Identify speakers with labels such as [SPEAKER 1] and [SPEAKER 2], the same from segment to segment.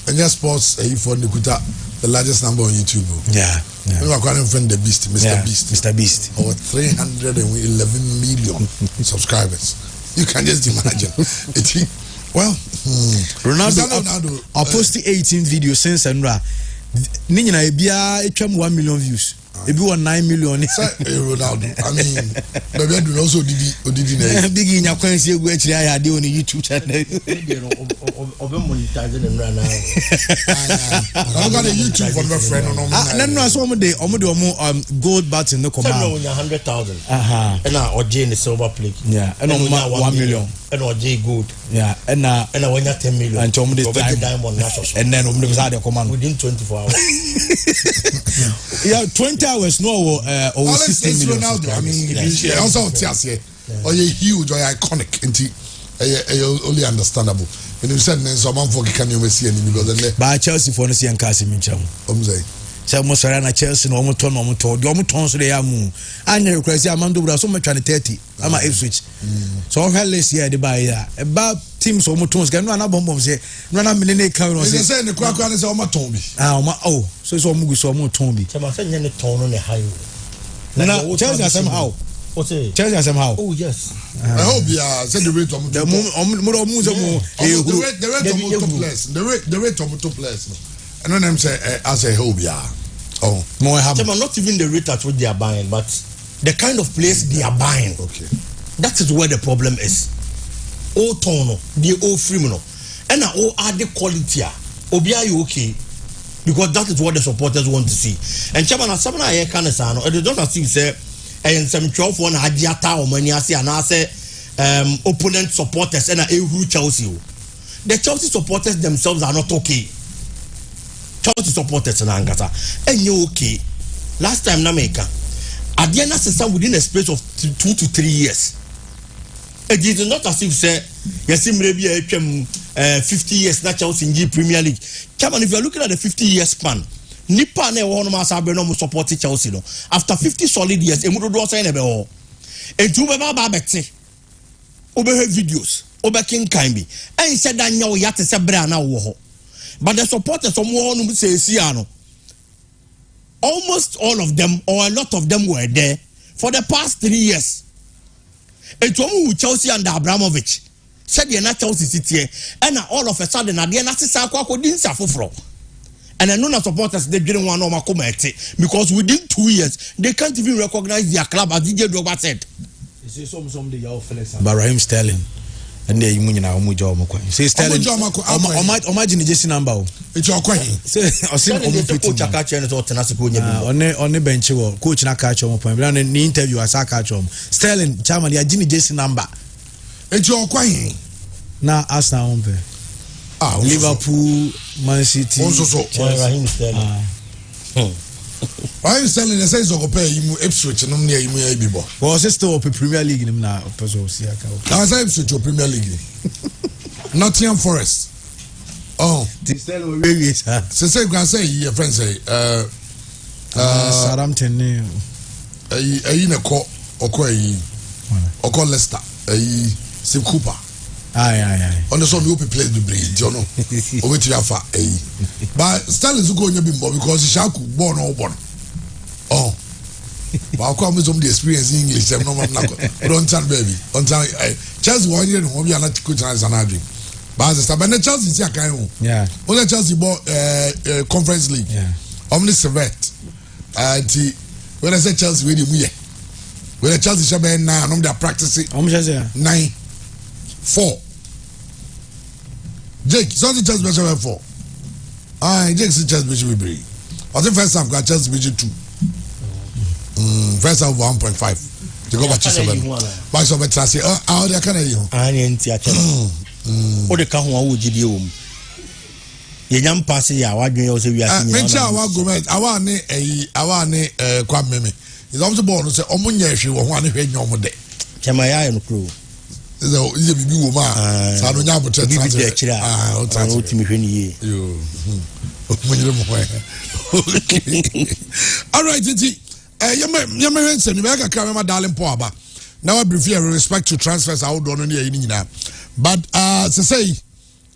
[SPEAKER 1] and your sports for Nikuta, the largest number on YouTube.
[SPEAKER 2] Yeah.
[SPEAKER 1] We are calling friend the Beast, Mr. Beast.
[SPEAKER 2] Mr. Beast.
[SPEAKER 1] Over 311 million subscribers. You can just imagine. Well,
[SPEAKER 2] Ronaldo I posted 18 videos since Andra. Nina Ebia it 1 million views. Ebi 9 million.
[SPEAKER 1] Ronaldo. I mean, maybe I do also did
[SPEAKER 2] big in your quincy go actually I had on YouTube channel.
[SPEAKER 3] Monetizing them right now.
[SPEAKER 1] I got a YouTube for my friend on
[SPEAKER 2] no so gold button no command.
[SPEAKER 3] 100,000. And now J in the silver plate.
[SPEAKER 2] Yeah, and 1 million.
[SPEAKER 3] And J gold.
[SPEAKER 2] Yeah, and now
[SPEAKER 3] 10 million.
[SPEAKER 2] And Tom this time
[SPEAKER 3] diamond national.
[SPEAKER 2] And then was had a command
[SPEAKER 3] within 24 hours.
[SPEAKER 2] Yeah, 20 hours no over 16 million.
[SPEAKER 1] Ronaldo. I mean, also Tiasie. Or you huge or iconic into only understandable. When you said someone for can you see any because
[SPEAKER 2] by Chelsea for no see and Cassie Mincham. So most are Chelsea no ton no told you tons they are moon. And you request Amando so much 30. I'm a switch. So let's see the buy about teams or motons can run a bomb say run a millionaire count.
[SPEAKER 1] They say the crack is on my tombi.
[SPEAKER 2] Oh, so it's almost so more tombi.
[SPEAKER 3] So I send you tone on the highway.
[SPEAKER 2] Now Chelsea somehow. Chelsea somehow.
[SPEAKER 3] Oh yes.
[SPEAKER 1] I hope said the rate of
[SPEAKER 2] the
[SPEAKER 1] rate of two players. And when I'm say I say hope oh
[SPEAKER 3] more have not even the rate at which they are buying, but the kind of players they are buying.
[SPEAKER 1] Okay.
[SPEAKER 3] That is where the problem is. All tono, the old criminal, and now all are the quality. Obia you okay? Because that is what the supporters want to see. And Chairman, someone I can say, it don't as if say. And some 12 one Hadiata or Maniasi and I say opponent supporters and a Chelsea. The Chelsea supporters themselves are not okay. Chelsea supporters and Angata. And you okay. Last time Nameka. At the end of the season within a space of 2 to 3 years. It is not as if say yes maybe 50 years na Chelsea in G Premier League. Come on, if you are looking at the 50-year span. Nipa ne wono ma sabe no support Chelsea no after 50 solid years emudo do say na be ho entu be ba beti obe videos obe kinkan bi en se da nya wo yate se bra na wo ho but the supporters some one say sia no almost all of them or a lot of them were there for the past 3 years entu omu Chelsea and Abramovich said the na Chelsea city and all of a sudden na de na sisa akwa din safofro. And I know the supporters they didn't want to come because within 2 years they can't even recognize their club as DJ Drogba said.
[SPEAKER 2] But Raheem Sterling and they say Sterling imagine the number.
[SPEAKER 1] It's your question.
[SPEAKER 2] On the bench coach na catch on point. And in the interview I saw catch on Sterling chairman the Jesse number.
[SPEAKER 1] It's your question.
[SPEAKER 2] Now ask now on Liverpool, Man City.
[SPEAKER 3] Raheem Sterling.
[SPEAKER 1] Raheem Sterling says to pay you Ipswich and near you may be.
[SPEAKER 2] Was it still a Premier League in now? I
[SPEAKER 1] say Ipswich or Premier League. Nottingham Forest. Oh,
[SPEAKER 2] Sterling will
[SPEAKER 1] say your friend say
[SPEAKER 2] Southampton.
[SPEAKER 1] In a call or call Leicester. Steve Cooper.
[SPEAKER 2] Aye.
[SPEAKER 1] On the side we play the breed, you know. Over to Yafa, but Sterling is going to be more because he shall born or born. Oh, but I'll come with some experience in English. I'm not don't tell baby. On time, Chelsea 1 year, we are not good as an argument. But as a start, but the Chelsea is here,
[SPEAKER 2] yeah.
[SPEAKER 1] Only Chelsea bought Conference League.
[SPEAKER 2] Yeah.
[SPEAKER 1] Omni Servette. When I say Chelsea, we did when the Chelsea shall be 9, I'm there practicing. 9. 4. Jake, something Chelsea Bishop 4. Jake said Chelsea Bishop will bring. I think first half got Chelsea Bishop 2. First half 1.5. To go back to 7. But so better say, how they can you?
[SPEAKER 3] I ain't tia. O de ka ho a wo gidi o mu. Ye nyam pass ya wa dwen o se wi asini.
[SPEAKER 1] Mencha awa government, awa ne kwa meme. Is also born say omunya hwe wo ho ane hwe nyom de.
[SPEAKER 3] Chema ya no kro.
[SPEAKER 1] Is a bibi woman. Sa no nya botre
[SPEAKER 3] translate. O timi hwe ni ye.
[SPEAKER 1] Yo. All right, Titi. Yama Henson, you make a camera darling Poaba. Now I brief you respect to transfers out on the evening. But to say,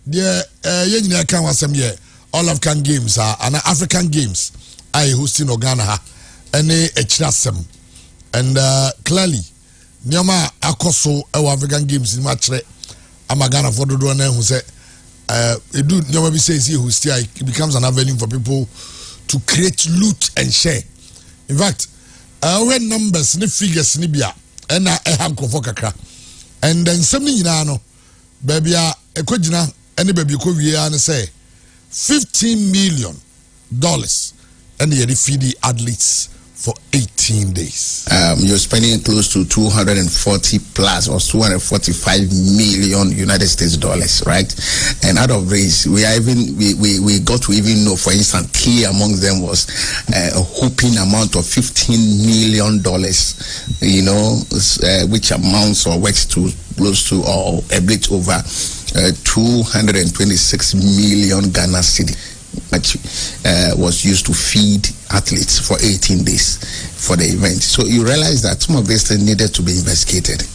[SPEAKER 1] the Yen can was some year. All African Games and African Games I hosting Ghana any echrasem and clearly Nyama akoso African Games in match Ghana for the one who say it do Nyama be says he host it becomes an avenue for people to create loot and share. In fact, when numbers ni figures ni bia and I have kakra and then something you know baby ekojina any baby ko wie and say $15 million and they feed the athletes for 18 days.
[SPEAKER 4] You're spending close to 240 plus or 245 million United States dollars, right? And out of this, we got to even know, for instance, key among them was a whopping amount of $15 million, which amounts or works to close to or a bit over 226 million Ghana cedi, which was used to feed athletes for 18 days for the event. So you realize that some of these things needed to be investigated.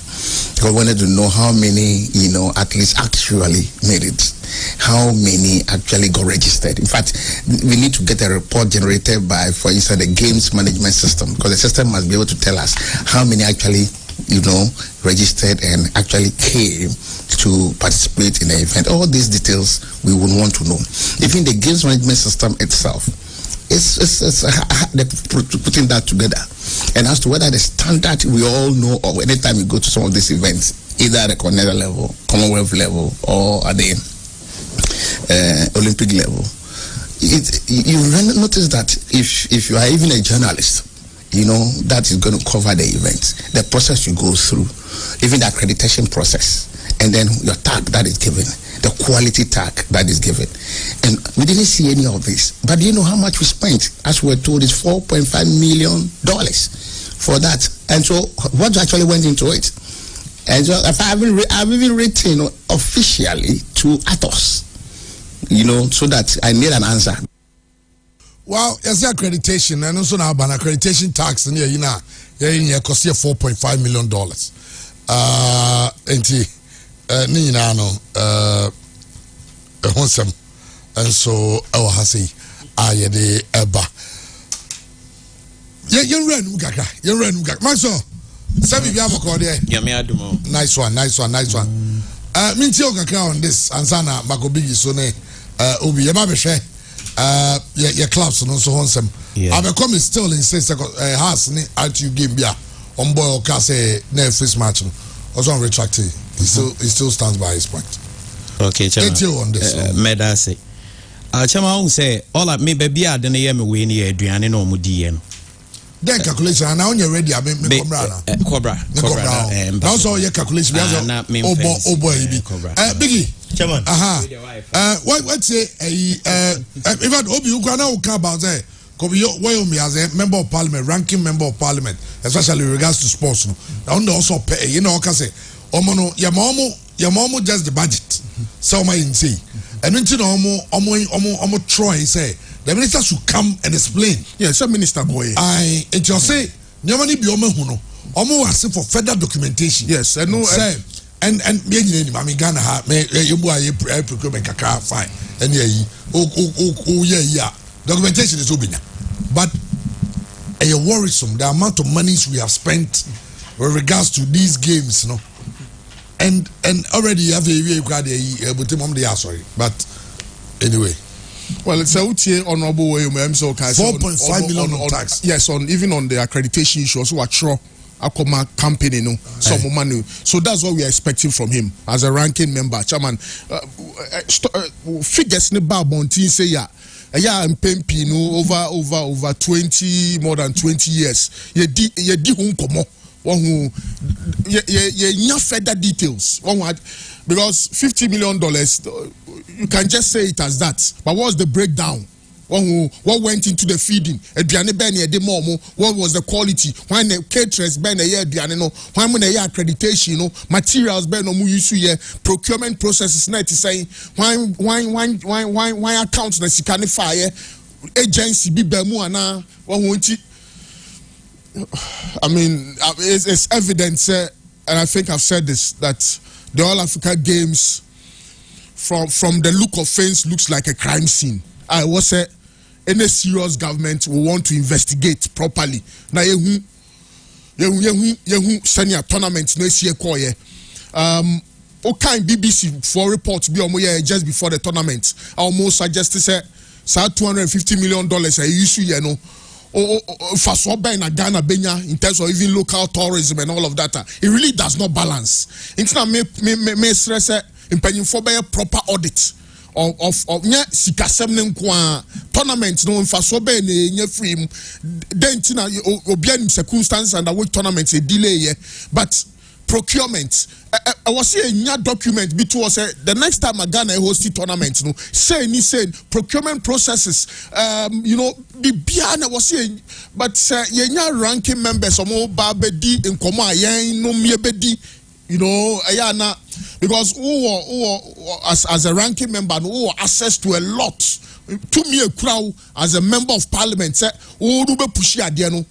[SPEAKER 4] We wanted to know how many, athletes actually made it, how many actually got registered. In fact, we need to get a report generated by, for instance, the games management system, because the system must be able to tell us how many actually, registered and actually came to participate in the event. All these details we would want to know. Even the games management system itself, it's putting that together. And as to whether the standard we all know, or anytime you go to some of these events, either at the continental level, Commonwealth level, or at the Olympic level, you notice that if you are even a journalist, that is going to cover the event, the process you go through, even the accreditation process, and then your tag that is given, the quality tag that is given. And we didn't see any of this. But do you know how much we spent? As we were told, it's $4.5 million for that. And so what actually went into it? And so I've even written officially to Atos, so that I need an answer.
[SPEAKER 1] Well, as accreditation, and also now an accreditation tax in here, cost you $4.5 million. And so our hasi ayede eba. You run mugaka. Maso, sabi bia for call there. Nice one. Minti okaka on this ansana makobigi so ne obi yema be hwe your clubs no so honsem. Abecome is still in 6 seconds has ni at you game bia on boy o ka say na first match no. Also on retracted. He still stands by his point.
[SPEAKER 5] Okay, Chairman.
[SPEAKER 1] On this.
[SPEAKER 5] Medase. Chairman say all at me baby I don't hear me we ni aduane no mudi no.
[SPEAKER 1] Then calculation and now you're ready I me cobra. Now so your calculation we have obo ibi. Biggie.
[SPEAKER 3] Chairman.
[SPEAKER 1] What say if I obi you can now about there. Me as a member of parliament, ranking member of parliament, especially in regards to sports. Now also pay, say, your mom just the budget. So my say, and then omo try say the minister should come and explain.
[SPEAKER 2] Yes, some minister boy.
[SPEAKER 1] It just say, nyamani bi omo asking for further documentation.
[SPEAKER 2] Yes, I know.
[SPEAKER 1] And me Ghana ha me you procurement kakra fine. And yeah. Documentation is open, but a worrisome the amount of monies we have spent with regards to these games, and already you have sorry, but anyway.
[SPEAKER 2] Well, it's a honorable way.
[SPEAKER 1] $4.5 million on tax.
[SPEAKER 2] Yes, even on the accreditation issue, also a Akoma campaign, some money. So that's what we are expecting from him as a ranking member, chairman. Figures ne ba bontin say ya. I'm paying over 20 more than 20 years. Ye di hunkomo. One who ye further details. Because $50 million, you can just say it as that. But what's the breakdown? What went into the feeding? What was the quality? When the caterers ben when accreditation, materials procurement processes why accounts na fire agency be bemu I mean it's evident and I think I've said this that the All Africa Games from the look of things looks like a crime scene.
[SPEAKER 6] I was say any serious government will want to investigate properly. Na yehu senior tournament no see koye. Okay, BBC for report be omo just before the tournament. I almost suggested say $250 million a issue, you know. For Swaba in Ghana, Benya, in terms of even local tourism and all of that, it really does not balance. It's not me stress in penny for a proper audit of Sikasem tournament, no for Swaba in your frame, then Obian circumstance and away tournaments a delay, but procurement. I was saying a document between us the next time Ghana hosted tournaments, no saying procurement processes, be beyond. I was saying, but ranking members of more babedi in Koma, no miebedi, ayana, because as a ranking member, who access to a lot. To me, a crowd as a member of parliament, say, oh, do be pushy adiano.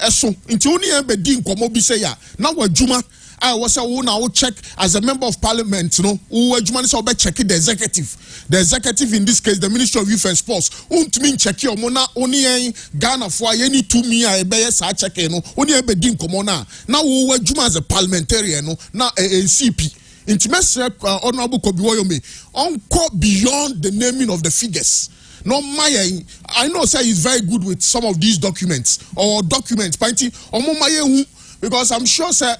[SPEAKER 6] So, into only a bedin Komo be say ya. Now what Juma. I was now check as a member of parliament, who checking the executive in this case, the Ministry of Youth and Sports. Mean check your mona only Ghana for any 2 me I check only a bedin komona. Now we Juma as a parliamentarian, now a CP. Intimacy honorable Kobiwoyome unco beyond the naming of the figures. No, I know say he's very good with some of these documents because I'm sure say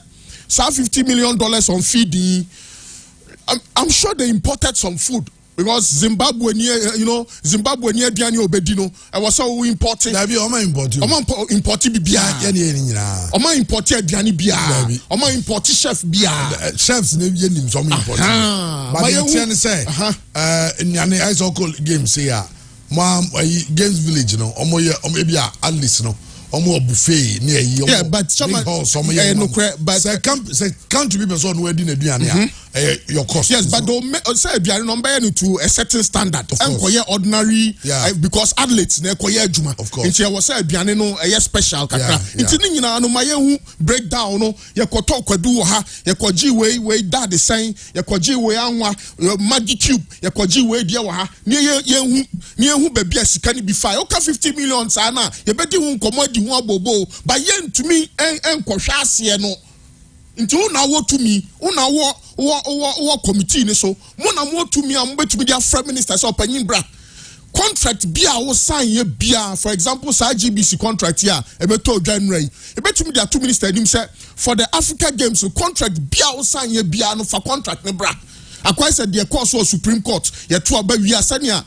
[SPEAKER 6] $50 million on feeding. I'm sure they imported some food because Zimbabwe near Diani Obedino. I was so importing. Importing bia. Oma imported Diani bia. Oma imported chef bia.
[SPEAKER 1] Chefs name some importing. But you say, in ice call games here, games village, maybe at least Omo buffet near you.
[SPEAKER 6] Yeah, but some
[SPEAKER 1] but can't be person wedding your cost.
[SPEAKER 6] Yes, but don't say you number to a certain standard. Ordinary, because athletes ne koye juma.
[SPEAKER 1] Of course.
[SPEAKER 6] Inti was say biane no a special kakra. Inti ni nyina no maye breakdown no ye koto kwadu ha ye koji we that the same ye koji we anwa magic cube ye koji we dia wa ha ne ye hu baby asika ni bi fa. Oka 50 million sana ye bedi hu komodi hu abobo but yen to me en kohwa ase no. Inti una wo to me una wo committee ni so mo na mo to me am betumi dia free minister so panyin bra contract bia wo sign ye bia for example sa GBC contract here ebeto January ebetumi dia two minister nim say for the Africa Games contract bia wo sign ye bia no for contract ne bra akwa said the course was Supreme Court ye to aba wi asania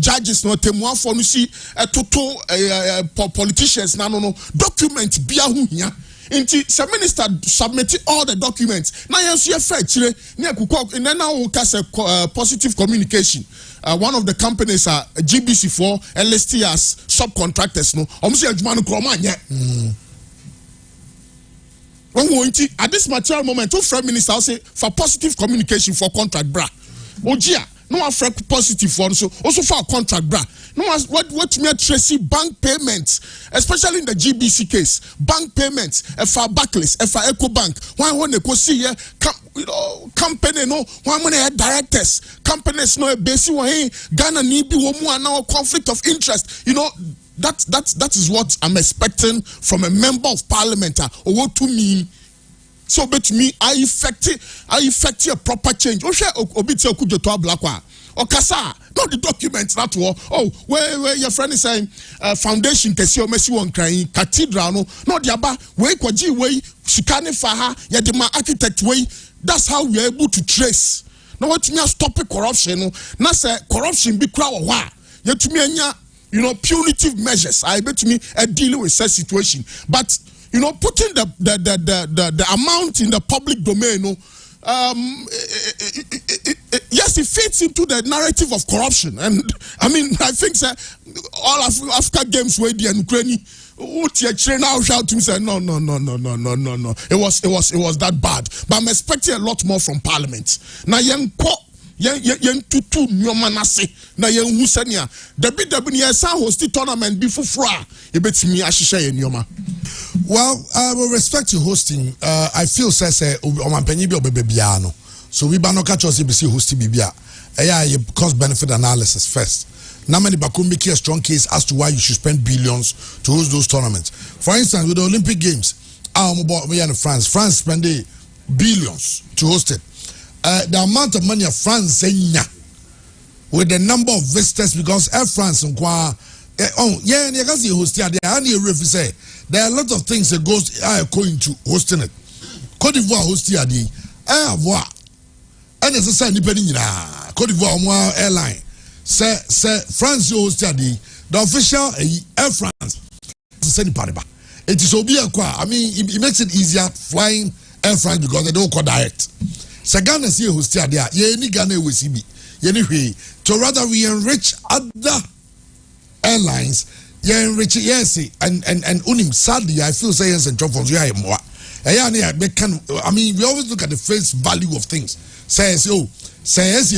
[SPEAKER 6] judges no temu afo no si toto politicians na no document bia hu hia. Inti the minister submitted all the documents. Now you see a fact, and then now we positive communication. One of the companies are GBC4 LST as subcontractors. No, at this material moment, two Prime Minister say for positive communication for contract bra. Ojia. No one positive one, so also for a contract bra. No what me tracy bank payments, especially in the GBC case. Bank payments, for Barclays, for Eco Bank. One they go see here, company no one money directors, companies no basic one Ghana need be one now conflict of interest. That is what I'm expecting from a member of parliament or what to me. So, but me, I effect a proper change. Oh, share obiti okujo to blackwa. Okasa, not the documents that war. Oh, where your friend is saying foundation kesi o mesi won crying cathedral no. Not the aba way kwaji way shikane faha ya the architect way. That's how we are able to trace. Now what me stop corruption no. Na say corruption be kra wa wa. Ya to me anya punitive measures. I bet me a deal with such situation, but. Putting the amount in the public domain, yes, it fits into the narrative of corruption. And I mean, I think all Africa Games where the Ukraine, now shout to me say no. It was that bad. But I'm expecting a lot more from Parliament. Now yen tutu nyoma nase na yen hu senia dabi ne sa host tournament before fra ebetimi ahihye yen nyoma.
[SPEAKER 1] Well, with respect to hosting, I feel say omampanyi bi obebebia no. So we ba no catch us be hosting bibia. You cost benefit analysis first. Namani Bakum make a strong case as to why you should spend billions to host those tournaments. For instance, with the Olympic Games, France spending billions to host it. The amount of money of France with the number of visitors, because Air France and there are a lot of things that goes going to hosting it. Cote d'Ivoire hosting it. And it's a sign depending Cote d'Ivoire airline. Say France hosting the official Air France. It is I mean, it makes it easier flying Air France because they don't go direct. So Ghana see hosting there. Ghana will see. To rather we enrich other airlines, enrich and unim sadly I feel say yes and drop from more. I mean we always look at the face value of things. Says you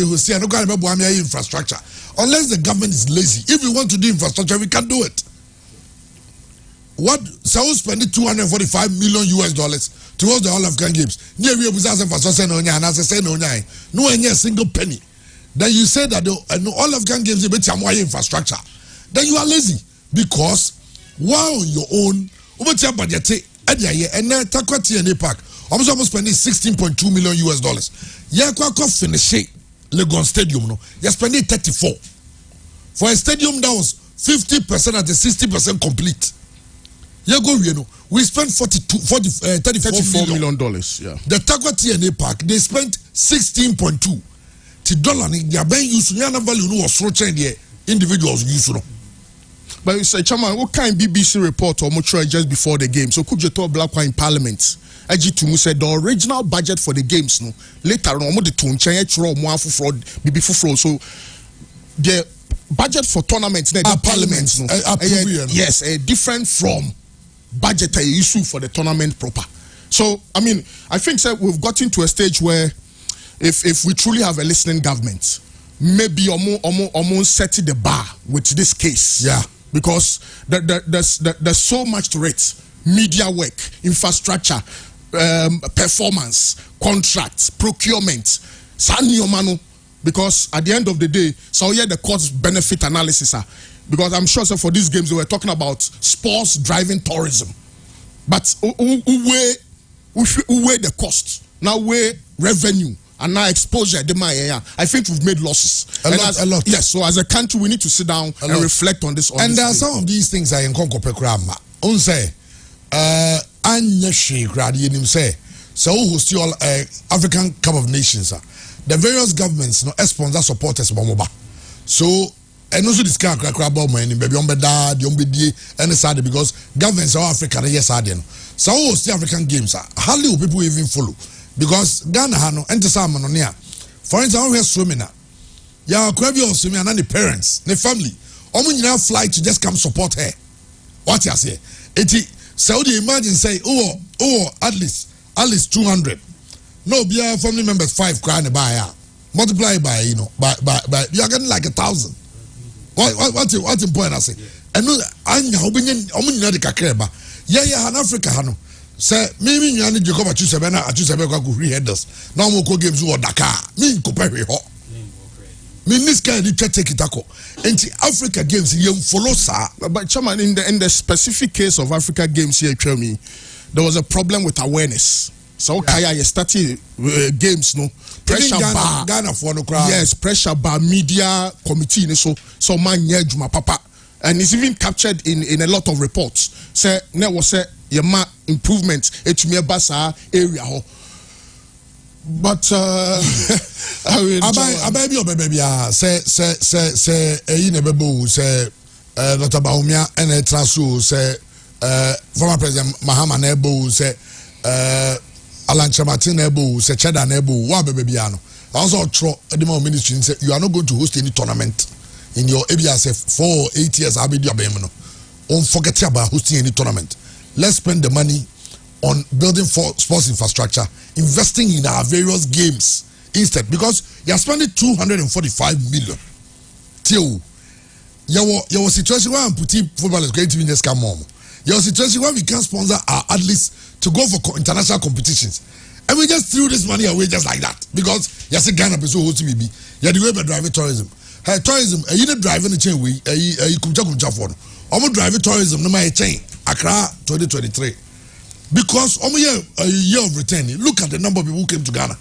[SPEAKER 1] who say no going to infrastructure. Unless the government is lazy. If we want to do infrastructure, we can do it. What Saul spending $245 million towards the All African Games. Near we was asking for no any single penny. Then you say that the All African Games they infrastructure. Then you are lazy because while on your own, over your budget and then Takwati and Park, almost spending $16.2 million. Yeah, finish Legon Stadium. No, you're spending 34 for a stadium that was 50% at the 60% complete. Yeah, go we spent $34 million. Yeah. The Takwati and Park they spent 16.2. $1 they are being used. Yana value no was structured the individuals use no.
[SPEAKER 6] But you say, Chairman, what kind of BBC report or much just before the game? So could you talk black in Parliament? Tumu said the original budget for the games no later on the tone change more fraud fraud. So the budget for tournaments the Parliament no yes different from budget issue for the tournament proper. So I mean I think that we've gotten to a stage where if we truly have a listening government, maybe almost setting the bar with this case. Yeah. Because there's so much to it. Media work, infrastructure, performance, contracts, procurement. Because at the end of the day, so here the cost benefit analysis are. Because I'm sure so for these games we were talking about sports driving tourism. But who weigh the cost? Now weigh revenue. And now exposure, I think we've made losses. A lot. Yes, so as a country, we need to sit down and reflect on this.
[SPEAKER 1] And there are some of these things I encounter. Unse, Anyashi Gradianim say, so who's all African Cup of Nations, the various governments, sponsor supporters, Bomoba. So, and also this kind of crab money, baby, on bed, and sad because governments of Africa, yes, I didn't. So, who's the African Games? Hardly people even follow. Because Ghana hano ente salmon on here. For instance, we are swimming now. Yeah, crabby or swimming and the parents, the family. Now fly to just come support her. What you say? Saudi imagine say, at least 200. No, be our family members 5 grand by multiply by by you are getting like 1,000. What's important I say? And no, anya omunyina de kakreba. Yeah, in Africa hano. Say, maybe you need to come at headers. Now we'll go games over Dakar. Me compare hot. Me this guy need to take it ako. And the Africa Games you follow sir.
[SPEAKER 6] But Chairman, in the specific case of Africa Games here, there was a problem with awareness. So Kaya you started games no pressure bar.
[SPEAKER 1] Ghana for no crowd.
[SPEAKER 6] Yes, pressure bar media committee so man Juma Papa. And it's even captured in a lot of reports. Say ne was say Yama improvement it's me basa area ho. But
[SPEAKER 1] baby say nebebo say Dr. Baumia and Transu say former President Mahama Nebo say Alan Chamatin Nebo say Cheda Nebo wa babyano. Also tro the ministry say you are not going to host any tournament in your ABSF 4 or 8 years. I'll be there. Don't forget about hosting any tournament. Let's spend the money on building for sports infrastructure, investing in our various games instead, because you are spending 245 million. Till your situation where I'm putting footballers going to be in this come on. Your situation where we can sponsor our athletes to go for international competitions. And we just threw this money away just like that. Because you see Ghana so hosting BB. You're the way by driving tourism. Hey, tourism, you need driving the chain way, you kumcha for. I'm driving tourism, no my chain, Accra 2023. Because a year of returning. Look at the number of people who came to Ghana.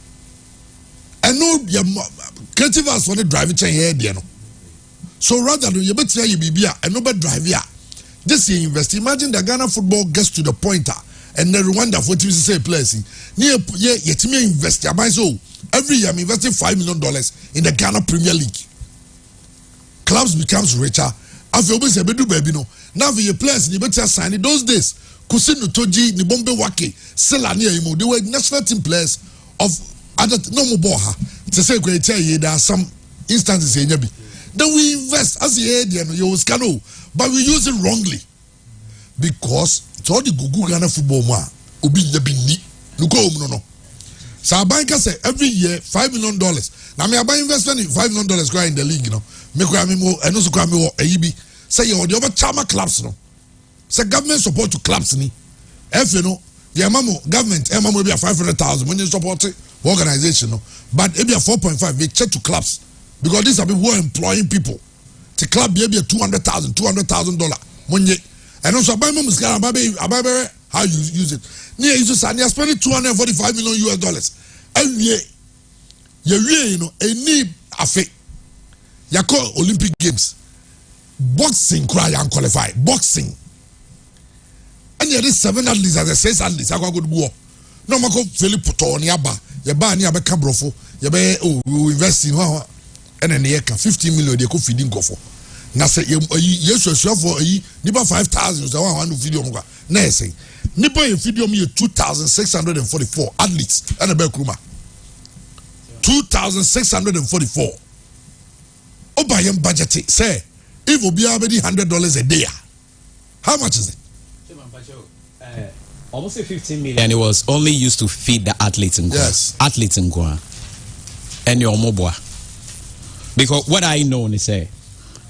[SPEAKER 1] I know your creative as for the driving chain here, you know. So rather than you better you be and no better drive here. Just you invest. Imagine the Ghana football gets to the pointer and then Rwanda for to say place. Near yet me invest. So every year I'm investing $5 million in the Ghana Premier League. Clubs becomes richer. After always a bedu baby no. Now for your players, you better sign it. Those days, Kusinu Toji, Nibombe Wake, Selania Imo, they were national team players of other no more boha. To say there are some instances in Yabi. Then we invest as the ADN, you was cano, but we use it wrongly. Because it's all the Gugu Ghana football ma, Ubi the Bindi, Luko no. So our banker say every year $5 million. Now me about investment in $5 million go in the league, you know. Me go me more and also go me AEB. Say you the other chama clubs no. Say government support to clubs ni. If you know, yeah mamo government, mamo be a 500,000 when you support organization no. But it be a 4.5 we check to clubs because these are people who are employing people. The club be a $200,000 money. And also buy mamo about how you use it. Near you just spending $245 million every year. You know, a need a fake. You call Olympic Games. Boxing cry and qualify. Boxing. And you have 7 athletes as a 6 athletes. I go good war. No mako Philip Puto Niaba. You buy Niaba Cabrofo. You buy invest in and then you can 15 million they could feed in go for. Now say yes for niba 5,000 so I want to video mo. Na say niba you video me 2,644 athletes and a Bekruma. 2,644. Obayem budget say if we be already $100 a day. How much is it?
[SPEAKER 5] Almost 15 million. And it was only used to feed the athletes in Goa.
[SPEAKER 1] Yes.
[SPEAKER 5] Athletes in Goa. And your mobile. Because what I know is say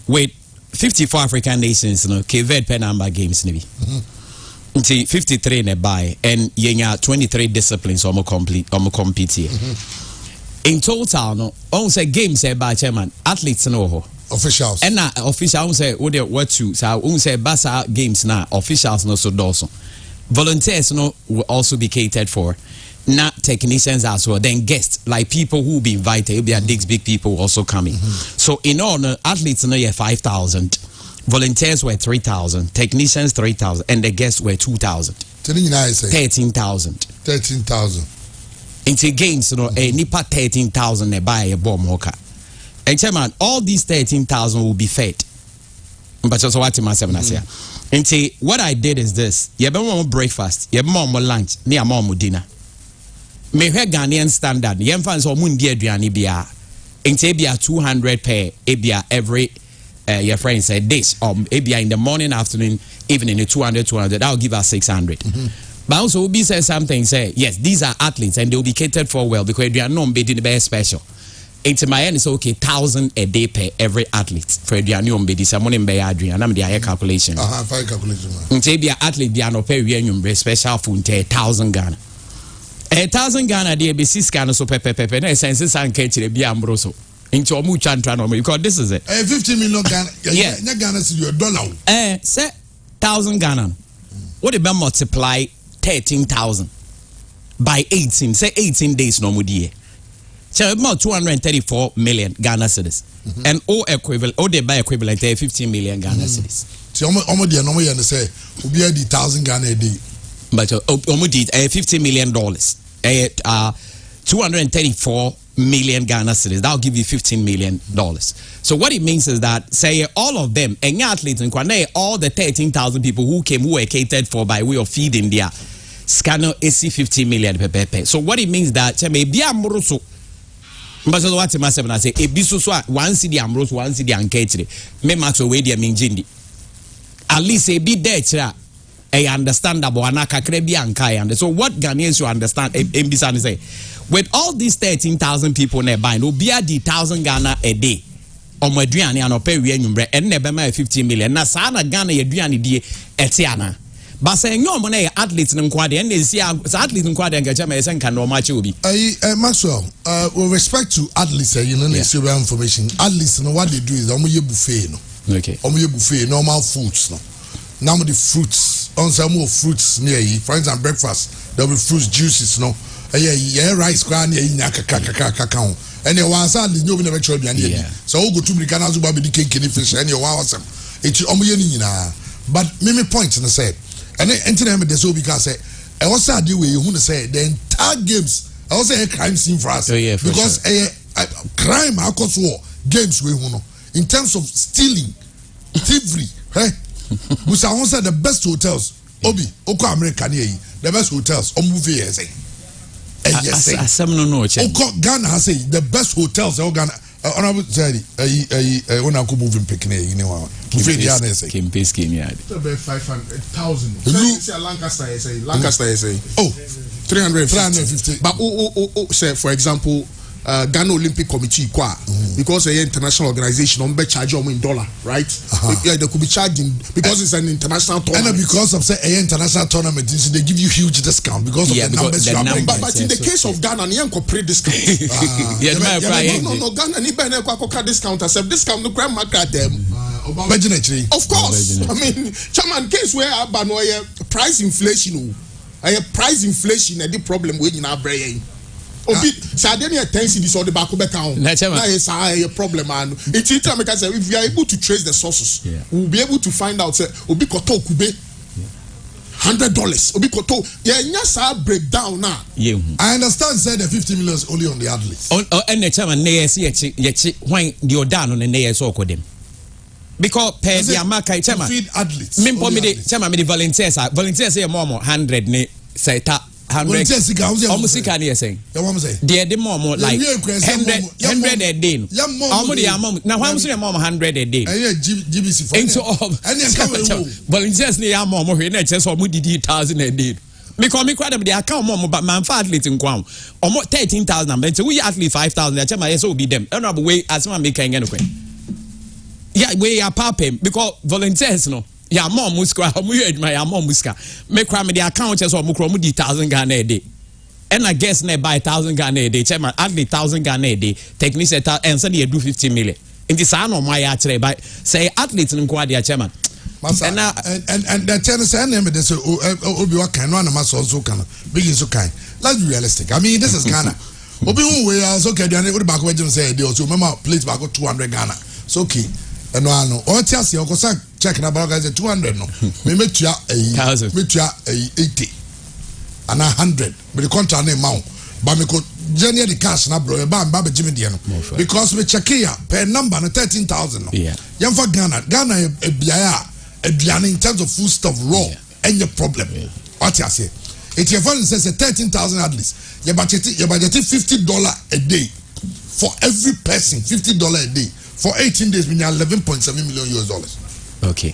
[SPEAKER 5] with 54 African nations, you know, Cape pen number games maybe. 53 in a buy and yenya 23 disciplines almost compete here. In total, no, on say games by chairman, athletes no
[SPEAKER 1] officials.
[SPEAKER 5] And now officials say what to so say basa games now officials no so also. Volunteers no will also be catered for. Not technicians as well, then guests like people who will be invited. It'll be a big people also coming. So in all, athletes no 5,000, volunteers were 3,000, technicians 3,000, and the guests were 2,000. 13,000.
[SPEAKER 1] 13,000.
[SPEAKER 5] Into games, you know, a nipa 13,000 they buy a bomb hawker. And chairman, all these 13,000 will be fed. But just what I say. Into what I did is this: you have more breakfast, you have more lunch, near more dinner. Me Ghanaian standard, yem fans or mundi aduane bia. Inte bia 200 per ebia every your friend said this ebia in the morning, afternoon, evening 200. That'll give us 600. But also Obi says something, say yes, these are athletes and they'll be catered for well because they are not being the best special. Into my end, it's okay, 1,000 a day per every athlete. For Adrian Bedi, someone in Bay Adrian, I'm the higher calculation.
[SPEAKER 1] Fine calculation.
[SPEAKER 5] Inte bia athlete bia no pay special funte 1,000 Ghana. 1,000 Ghana de be 6 Ghana so pepe na sense san catch the bia ambroso into omu chantra no because this is it
[SPEAKER 1] 50 million Ghana
[SPEAKER 5] yeah
[SPEAKER 1] Ghana is your dollar
[SPEAKER 5] say 1,000 Ghana what they multiply 13,000 by 18 say 18 days no mudie so about 234 million Ghana cedis and all equivalent all they buy equivalent 15 million Ghana cedis
[SPEAKER 1] so omo de no mo ye say obi adi 1,000 Ghana a day
[SPEAKER 5] but omo did $50 million 234 million Ghana cedis. That'll give you $15 million. So what it means is that say all of them and athletes in Kwane, all the 13,000 people who came who were catered for by way of feeding their scanner AC 50 million per. So what it means that may be amoroso. But what I say a biso one city amoroso, one city anketri. Me max away their minjindi. At least a bit there. I understandable anaka krebi ankai and so what Ghanaians should understand mbisa say with all these 13,000 people nearby no be a 1,000 Ghana a day on my aduane and pay we number and never my 15 million na sana Ghana aduane die etiana But saying no money athletes in Quadi and they see athletes in Quadi and Gachama and can no match will be.
[SPEAKER 1] Maxwell, with respect to athletes, you know, the information. Athletes, you know what they do is buffet, no.
[SPEAKER 5] Okay.
[SPEAKER 1] Buffet, normal foods, no. Now the fruits, on some more fruits near you. For example, breakfast, there will be fruits, juices, no. Rice, gran, cacao. And your was sadly no never tried any. So go to the Ghana Zuba be the cake and fish and your was it's but me point in the say. And then the so because I was sad the way you want to say the entire games. I was a crime scene for us because a crime across war games we know in terms of stealing, thievery. We said the best hotels. Obi, Oko American, the best hotels. Movie yes, Oko Ghana has the best hotels. Ghana. Honorable Zari, when I could move in Pekine, you know, Kim
[SPEAKER 5] Piskin, yeah.
[SPEAKER 6] 500,000. Lancaster, oh, 350. But say for example, Ghana Olympic Committee, because an international organization, on charge in dollar, right? Yeah, they could be charging because it's an international tournament.
[SPEAKER 1] And because of say an international tournament, they give you huge discount because of the numbers you are bringing. But
[SPEAKER 6] in the case of Ghana, you can't pay discount. No, Ghana, you can't discount. Accept discount. No grand market them. Of course, I mean, chairman, case where price inflation, price inflation, the problem with in our brain. Obi, sadeni attention this or the back of the account. That is a problem, man. It's because if we are able to trace the sources, we'll be able to find out. Obi koto kube $100. Obi koto. Yeah, nyasa breakdown now.
[SPEAKER 5] Yeah,
[SPEAKER 1] I understand. Say the 50 million is only on the athletes.
[SPEAKER 5] And the chairman, nay, see, when you're down on the nay, so call them. Because per the Amaka chairman
[SPEAKER 1] feed athletes.
[SPEAKER 5] Chairman, the volunteers say more 100 ne say ta. 100 almost can you say the more like 100 a day now how much more 100 a day
[SPEAKER 1] GBC
[SPEAKER 5] into volunteers near more na chance or 1,000 a day because me quite the account more but man for athlete in kwam almost 13,000 but we athlete 5,000 the chairman so be them honorable way as man make can yeah we are papa because volunteers no ya mom muska omu yed my mom muska me kra me the account just omu kro mu di 1,000 Ghana a day and I guess na buy 1,000 Ghana a day chairman at the 1,000 Ghana a day technician and say they do 50 million in the sa no my actually by say athletes in kwa dia chairman
[SPEAKER 1] and the channel say name they say obi wa kan no na maso so kan begin so kan let's be realistic. I mean this is Ghana obi who we are so kadiane we back we say they also remember plate back 200 Ghana so okay and no o tiase o ko sa check na ba guys 200 no me metua 80 and 100 but the contract na amount but me ko generate the cash na bro ba be jimi de no because me check here per number na 13,000 no yam for Ghana e biaya aduane in terms of food stuff raw any problem what you say it your phone says 13,000 at least your budget $50 a day for every person $50 a day for 18 days meaning $11.7 million US.
[SPEAKER 5] Okay.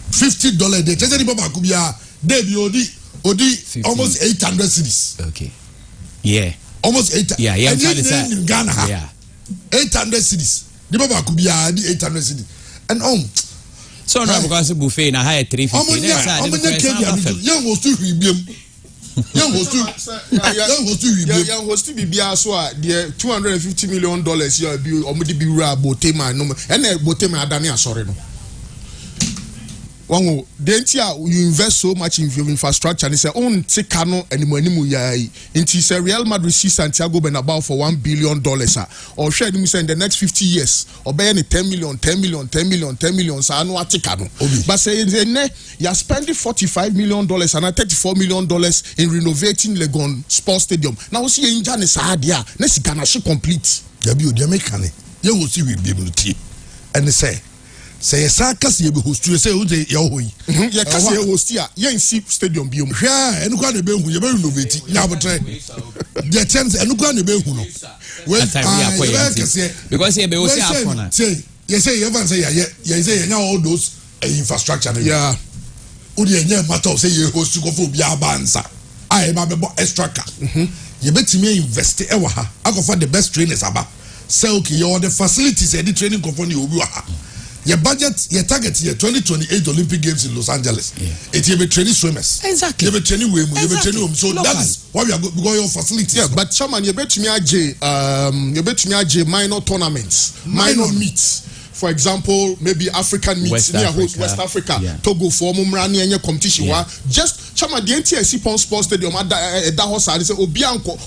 [SPEAKER 1] $50 a day. Just anybody could be a day odi almost 800 cities.
[SPEAKER 5] Okay. Yeah.
[SPEAKER 1] Almost 800.
[SPEAKER 5] Yeah.
[SPEAKER 1] And in Ghana. Yeah. 800 cities. The Baba could be a 800 cities. And
[SPEAKER 5] so now because buffet na high 350.
[SPEAKER 1] Young was too young
[SPEAKER 6] was to be so the $250 million you be omudi be ra botema no and botema adani sorry no one you invest so much in your infrastructure and say own take no animu ya into say Real Madrid see Santiago Bernabeu for $1 billion or share them say in the next 50 years or buy any 10 million so no take no but say you're spending $45 million and $34 million in renovating Legon Sports Stadium now see in Ghana sadia let's Ghana she complete
[SPEAKER 1] they make you will see we be able to and they say sakas ye be host you say you hoy
[SPEAKER 6] ye kase ye host ya ye nsi stadium bi om
[SPEAKER 1] hwa enu kwa na be hu ye be renovate ya botre the chance enu kwa na be hu no
[SPEAKER 5] well because ye be o say afona
[SPEAKER 1] say ye say even say ye say nya all those infrastructure
[SPEAKER 6] yeah
[SPEAKER 1] odi enya matter say ye host go for bi abansa ai ba be extra car ye betimi invest e wa ha akofa the best trainers aba say okay you the facilities and the training company obi wa ha Your budget, your target, your 2028 Olympic Games in Los Angeles. It's you be training swimmers.
[SPEAKER 2] Exactly.
[SPEAKER 1] You be training women. You be training women. So
[SPEAKER 2] Local.
[SPEAKER 1] that is why we are going your facilities.
[SPEAKER 6] Yeah, but chairman, you bet me minor tournaments, minor meets. For example, maybe African meets near West Africa, Togo for Mumrani and your competition. Just chairman, the NTSC Sports Stadium at Dahosa. They say Obianko,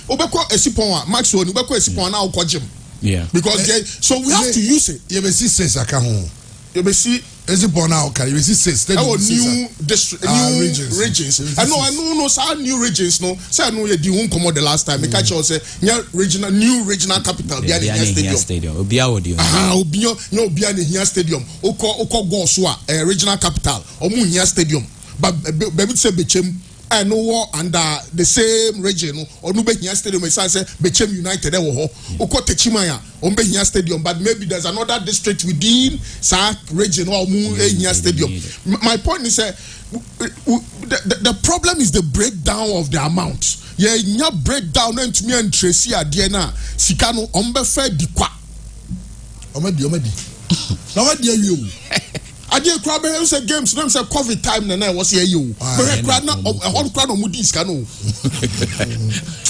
[SPEAKER 6] Obeko Esipon, Maxwell, Obeko Esipon now Kojim.
[SPEAKER 5] Yeah.
[SPEAKER 6] Because so we have to use it.
[SPEAKER 1] You may see says I can home.
[SPEAKER 6] You may see.
[SPEAKER 1] Is it born now? Can you see says
[SPEAKER 6] new district, new regions. I know. So new regions. No, so I know you didn't come out the last time. Because you say new regional capital.
[SPEAKER 5] Obiya stadium. Obiya audio.
[SPEAKER 6] Obiya here stadium. Oko Goswa, regional capital. Omu here stadium. But baby say Bechem. I know under the same region or no here stadium. I say Bechem United. Oko Techimaya. Here stadium, but maybe there's another district within Sa region or here stadium. My point is the problem is the breakdown of the amount. Yeah, you breakdown into me and Tracy Adiana Sikano Ombefe Dikwa.
[SPEAKER 1] Omedi. Now what do you?
[SPEAKER 6] I did crab say games, no say COVID time and I was here you. But crowd now a whole crowd of Moody's canoe.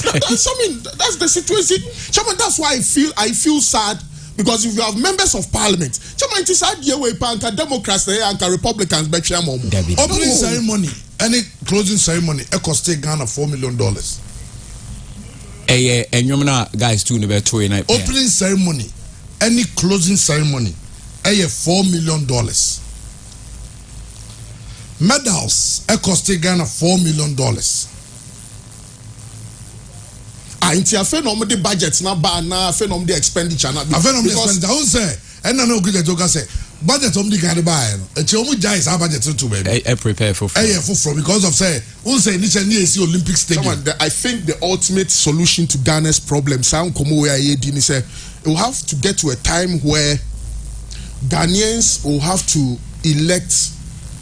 [SPEAKER 6] That's the situation. Chairman, that's why I feel sad because if you have members of parliament, Chairman, it is sad here where Democrats and Republicans bet you more.
[SPEAKER 1] Opening ceremony, any closing ceremony, cost Ghana $4 million.
[SPEAKER 5] And you guys too never to
[SPEAKER 1] opening ceremony, any closing ceremony, $4 million. Medals, cost Ghana $4 million.
[SPEAKER 6] Inti afe no the budget na ba na afe no the expenditure na
[SPEAKER 1] afe no the expenditure I say and na no good joke say budget the can buy no e omu jai sa budget to baby
[SPEAKER 5] prepare for
[SPEAKER 1] because of say initially near see Olympic stadium.
[SPEAKER 6] I think the ultimate solution to Ghana's problem sound komo we are dini say we have to get to a time where Ghanaians will have to elect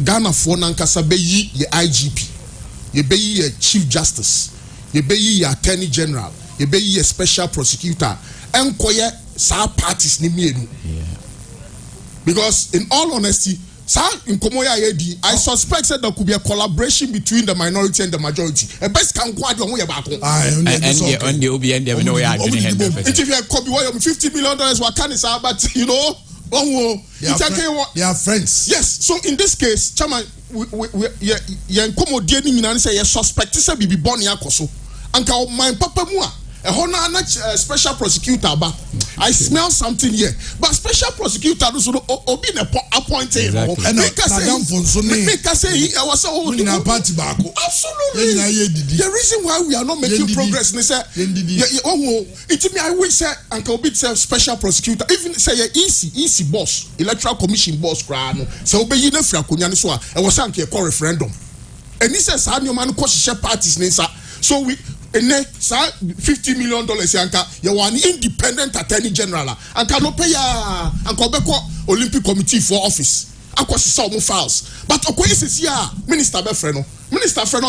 [SPEAKER 6] Ghana for nankasa be ye IGP ye be ye chief justice ye be ye attorney general ye be ye special prosecutor and koye sa parties ni mienu. Because in all honesty in Komoya I suspect that there could be a collaboration between the minority and the majority. A best can quite on way back.
[SPEAKER 5] And the OBN they know
[SPEAKER 6] if you have $50 million what can is but you know
[SPEAKER 1] they are friends.
[SPEAKER 6] Yes, so in this case, Chama, we suspect this be born yakoso. Anka my papa mua. A honor special prosecutor, but I smell something here. But special prosecutor also be appointed.
[SPEAKER 1] And make us say I was so in our party back. Absolutely.
[SPEAKER 6] The reason why we are not making progress is that I wish say Uncle Bit say special prosecutor, even say EC boss, electoral commission boss, so be you never so I was saying a referendum. And he says how your man parties so we $50 million yanka you want independent attorney general and can pay and Olympic committee for office akwasi some files but okoye says minister befreno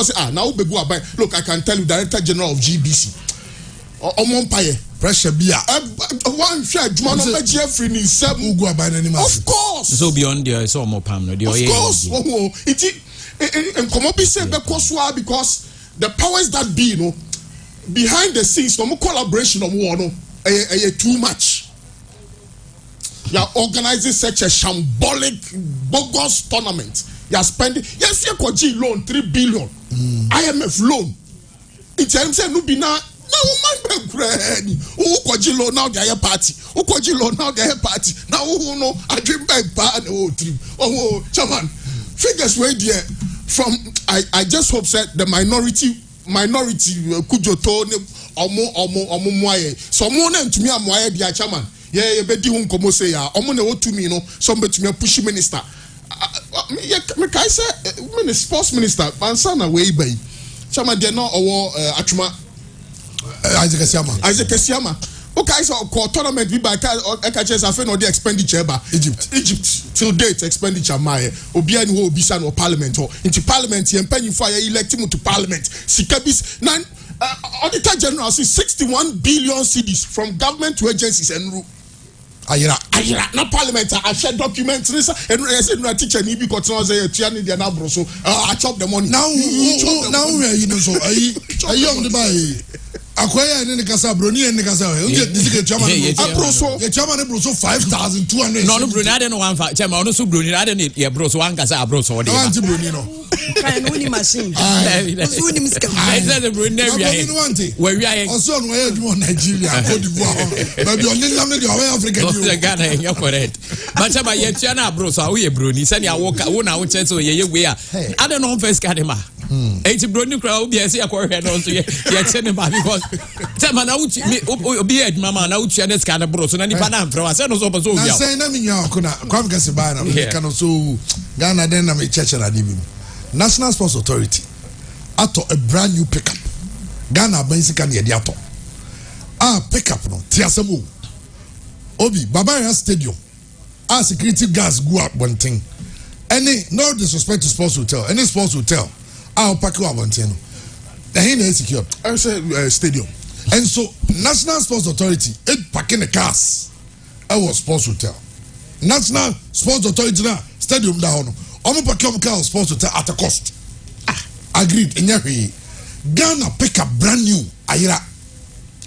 [SPEAKER 6] say now be go buy look I can tell you director general of GBC omompaye
[SPEAKER 1] pressure bia
[SPEAKER 6] one share juma no be Jeffrey ni seven
[SPEAKER 1] go buy any
[SPEAKER 6] of course
[SPEAKER 5] so beyond there so more pam no
[SPEAKER 6] of course it and come up be say because the powers that be behind the scenes no collaboration of war too much. You are organizing such a shambolic bogus tournament. You are spending you loan 3 billion IMF loan in terms of no be now loan now the party loan now the party now no I dream back chairman figures where there from I just hope that the minority kujoto omo moye so mo na ntumi amoye dia chairman ye be di hu nkomo say ya omo na wotumi no so betumi push minister me kai say sports minister ansa na we bai chairman de no owo atuma Isaac Siama okay so tournament bi ba ka chance afa no the expenditure ba Egypt till date expenditure my obi ani ho obi sa no parliament ho into parliament ye mpanyin for ye elect him to parliament sikabis nan auditor general says 61 billion cedis from government to agencies and ayira na parliament I share documents and I said no teacher ni bi ko tell say etua ni dia na bro so I chop the money
[SPEAKER 1] now where you know so ayi on the buy akwaya ne kasa broni ne kasa o get this chairman
[SPEAKER 2] abroso
[SPEAKER 1] the chairman broso 5200
[SPEAKER 5] no broni ade no wan fa chairman no so broni ade ne ye broso wan kasa abroso o de
[SPEAKER 1] wan ti broni no
[SPEAKER 7] kan no ni machine so ni miska
[SPEAKER 5] I said the broni na we are
[SPEAKER 1] also no we do Nigeria Cote d'Ivoire but you only am the Africa
[SPEAKER 5] the Ghana you correct but chairman ye tia na abroso a wo ye broni se ne awoka wo na wo che so ye we a ade no first card ma enti broni kra obi ese akwahwe no so ye che ne ba because chairman na uchi obi ed mama na uchi na ska na bro so na nipa na mfra wa se no so so obi
[SPEAKER 1] na say na me nya okuna kwam kase ba na me kan so Ghana den na me church na di bi National Sports Authority ato a brand new pickup Ghana basically kan ye di ato pickup no tiasemo obi Babaya Stadium security guards go up one thing any no disrespect to sports hotel any sports hotel pack you up one thing the hin is secure
[SPEAKER 6] I say stadium
[SPEAKER 1] and so National Sports Authority it packing the cars was sports hotel National Sports Authority na stadium down omo pack your car sports hotel at a cost agreed in every Ghana pick up brand new ayira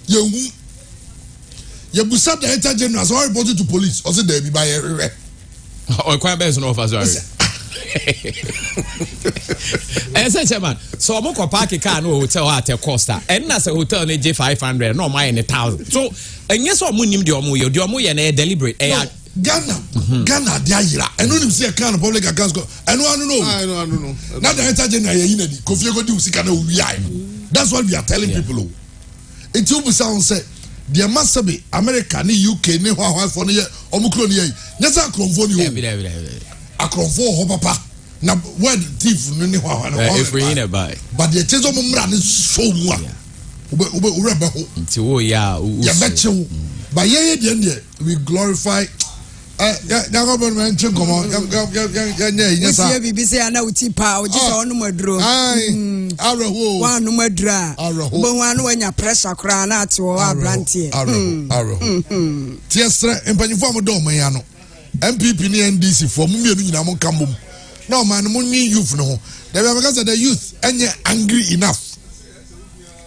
[SPEAKER 1] you busa the enter general so reported to police or say there be by everywhere
[SPEAKER 5] o kwa be so no offer sorry say chairman so mo ko park car no hotel at a cost and na say hotel na je 500 no my 1000 so enye so mo nim de omo ye na deliberate
[SPEAKER 1] Ghana dia yira eno nim say can public accounts go eno anu no
[SPEAKER 6] I don't know
[SPEAKER 1] na the enter general ye yina di kofi go di usika na wi ai that's what we are telling people it will be sound say the must be America ni UK ni hwa for ni omukro ni yi nyesa akronfo ni o akronfo ho papa na word thief ni hwa na
[SPEAKER 5] if we in buy
[SPEAKER 1] but the chezo mo mra ni so mu a ube urebe ho
[SPEAKER 5] nti wo ya
[SPEAKER 1] bechew but ye de we glorify ya government chinkomo ya nyesa
[SPEAKER 7] we bibi say na uti pa o jisa onu maduro
[SPEAKER 1] araho
[SPEAKER 7] wanu madura bo wanu anya pressure kra na ate wo abrantie
[SPEAKER 1] araho tiesre empanyifo amodo man ya no MPP ni NDC for mu mienu nyina mo kambom no man mo ni youth no they be because the youth any angry enough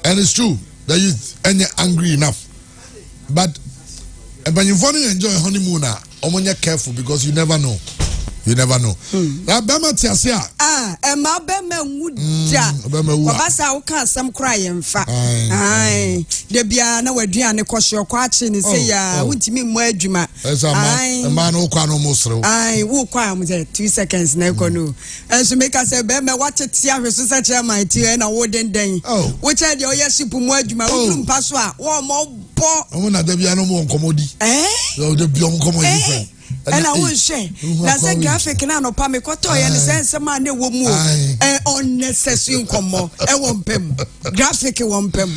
[SPEAKER 1] and it's true the youth any angry enough but empanyifo ni enjoy honeymoon omonya careful because you never know na bema tiasia
[SPEAKER 7] ma bema nguja obasa wo kan asem kra ye mfa de bia na waduane kohye kwa achi ni se ya wuntimi mu adwuma
[SPEAKER 1] ma na okwa no musrew
[SPEAKER 7] wo kwa am 2 seconds na ekono enso make say bema watete ahweso sa chairman ti na wo den wo che de oyeship mu adwuma wo mpa so a wo mo bo
[SPEAKER 1] na de bia no mo nkomodi de bia nkomodi friend
[SPEAKER 7] and I will share. That's a graphic and no pamicoto and sense man they will move unnecessary incomo. I won't pem graphic won't pem.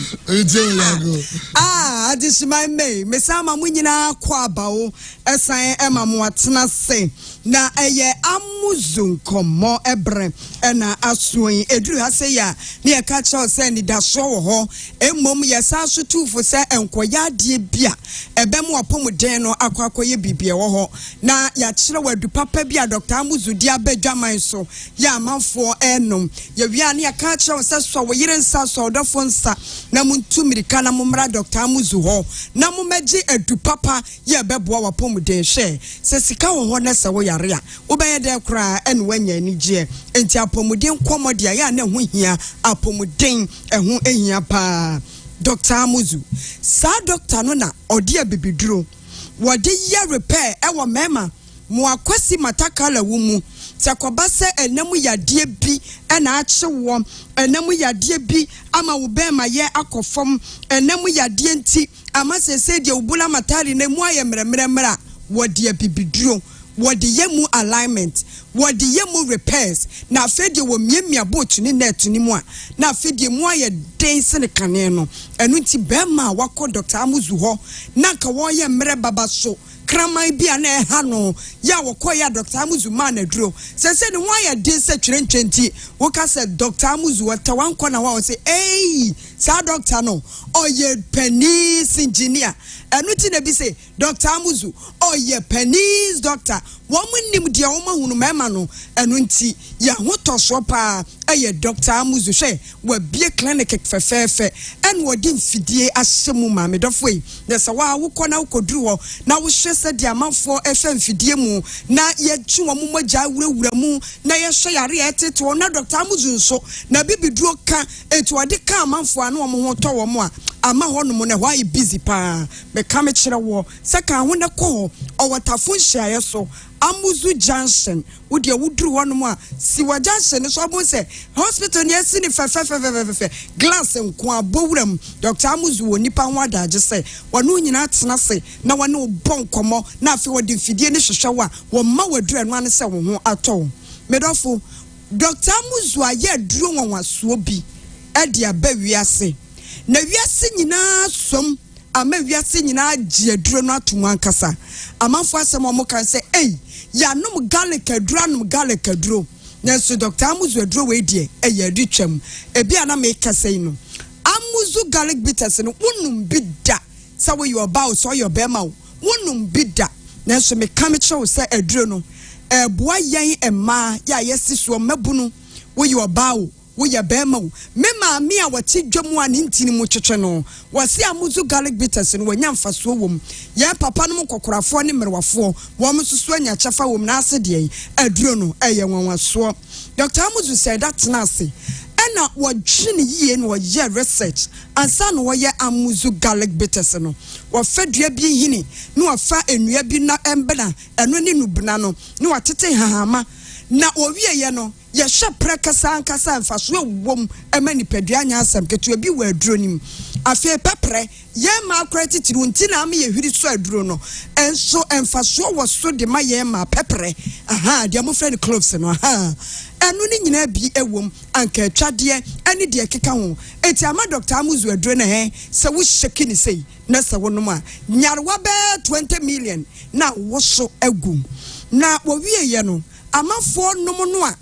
[SPEAKER 7] This my may Miss Ama Munina Quabao assign Emma Muatina say na eye amuzun komo ebre na asuen edu ha say ya near catch us send that show ho emom yesa so tu for say enkoya de bia ebem apomuden no akwakoye bibie wo ho na ya kire wadu papa bia Dr. Amuzu dia badwaman so ya amanfo enom ya wia ne ya catch us so wo yire nsa so odofo nsa na muntu mirika na momra Dr. Amuzu ho na momaji edu papa ya beboa wapomuden hwe se sika wo ho na se wo yare a obeye de kra en wanya ni gie enti apomuden komodia ya na hu hia apomuden ehu ehia pa Dr. Amuzu sa doctor no na odi abibiduro wode ye repair ewo mema mo akwasi matakala wumu takoba se enemu yade bi ena ache wo enemu yade bi ama wo be ma ye akofom enemu yade nti ama se de ubula matari na mu aye mremremra wode abibiduro wode ye mu alignment wode ye mu repairs na afede wo miemia boat ni net ni mu a na afede mu aye den se ne kane no enu nti be ma wakọ Dr. Amuzu ho na ka wo ye mre baba so kraman bia na ha no ya wokọ ya Dr. Amuzu ma na duro se ne wo aye den se twere ntwenti wo ka se Dr. Amuzu wata wankọ na wa wo se sa doctor no oye penis engineer enu ti na bi say Dr. Amuzu oye penis doctor wo nim de wo mahunu mema no enu nti ya hotoso pa eye Dr. Amuzu hwe wa bie clinic fefefe en wo di mfidie ahyemu ma me dofo yi na se wa wo kɔ na wo koduru ho na wo hwe se de amanfo efe mfidie mu na ye twi wo mogya wurawura mu na ye hwe yare etete na Dr. Amuzu nso na bibiduro ka etu ade ka amanfo ano wo ho tɔ wo mu a ama ho no mo na why busy pa me ka me kyerɛ wo se ka ho na kɔ o watafo nhyiaye so Amuzu Junction wo de wuduru ho no mu a si wa junction so bo se hospital ne asi ni fe glass nko abowuram Dr. Amuzu wo nipa ho adaje se wonu nyina tena se na wone bo nkomo na afi wo de fidie ne hwehwe wa wo ma waduru anu ane se wo ho atɔ medofo Dr. Amuzu aye duru nwanwaso bi e de aba wiase na wiase nyina som ama wiase nyina agye aduro no ato ankasa amanfo asem o mo kan se ya nom garlic aduro na so Dr. Amuzu aduro we die ya ritwam ebi ana me kase no Amuzu garlic bitters no wonum bida sa we your bow so your bema wonum bida na so me ka me chew se aduro no boa yen ema ya yesi so mabunu we your bow we ya bema me ma me a wati dwamu an ntini mu twetwe no wasi Amuzu garlic bitters no wanya mfaso wom ya papa no kokorafo ne merwafo wo msusu anya chafa wom na ase de aduro no eye nwanwaso Dr. Amuzu said that nase ena wodwene yie no ye research ansa no ye Amuzu garlic bitters no wo fadua bi hini no wafa enua bi na embena eno ne nubna no no watete hahama na owie ye no ye hwe prekasa ankasa mfaso wom emani padua nya asem ketu bi wa aduro nim afie pepre ye ma credit ru nti na am ye hwiri so aduro no enso emfaso wo so de ma ye ma pepre de mo friend cloves no enu ni nyina bi ewom anka atwade eni de keka ho eti ama Dr. Amuzu aduro na se wo sheki ni sei na se wo no ma nyarwa be 20 million na wo so agum na wo wie ye no amafo nom no a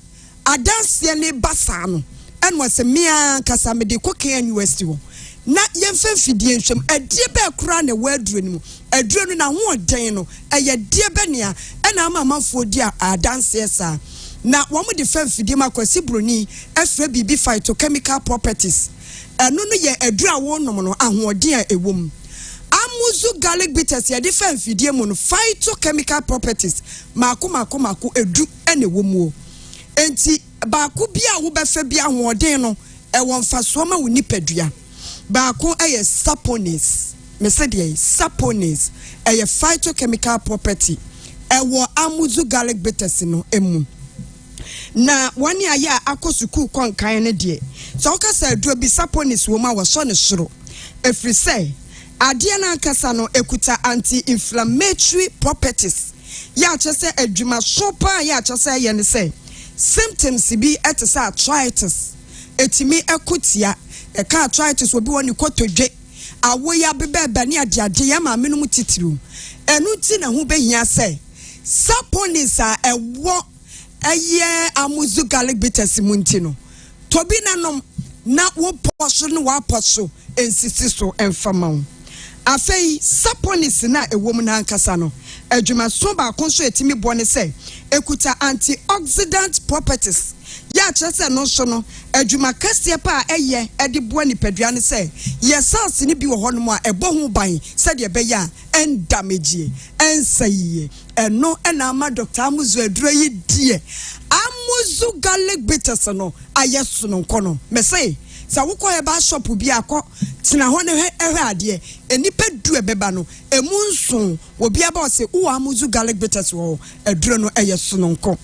[SPEAKER 7] adanse ne basa no enwo se mia kasa me de kokan university wo na yemfa fidie nhwem adie be kura na waduro ni mu aduro no na ho den no eye die be ne a ena amafo di adanse esa na wo mo de fidie makwasi broni afra bibi phytochemical properties eno no ye aduro a wo nom no ahoɔden a ewom Amuzu garlic bitters ye different fidie mu no phytochemical properties mako edu ene womuo enti baako bia wo befa bia ahoɔden no ɛwɔ mfaso ma wo nipadua baako ɛyɛ saponis me said ye saponis ɛyɛ phytochemical property ɛwɔ Amuzu garlic bitters no emu na wani aya akosuku kwankan ne de so wo kasa aduro bi saponis wo ma wo so ne soro efri say adie na nkasa no ekuta anti-inflammatory properties ya kyese adwuma sopa ya kyese ye ne say symptoms bi etese arthritis etimi ekotia eka arthritis obi woni kotodwe awoya bebebe ne ade ya ma menum titiru enu ti na hu behia say saponis a ewo eye Amuzu garlic bitters munti no tobi nanom na wo poso no wa poso ensisi so enfama afei saponis na ewom na ankasa no adwuma so ba konso etimi bone se ekuta antioxidant properties ya kyerese no so no adwuma kase pa eye ede bo nipadua ne se ye cells ni bi wo ho no a ebo ho ban se de be ya en damage en sayiye eno ena ama Dr. Amuzu aduro yi die Amuzu garlic bitters no ayeso no nkono me say sa wukọ eba shop bi akọ tina ho ne ehwe ade enipa du ebeba no emu nson obi aba o se wo Amuzu garlic bitters wo aduro no eyeso no nko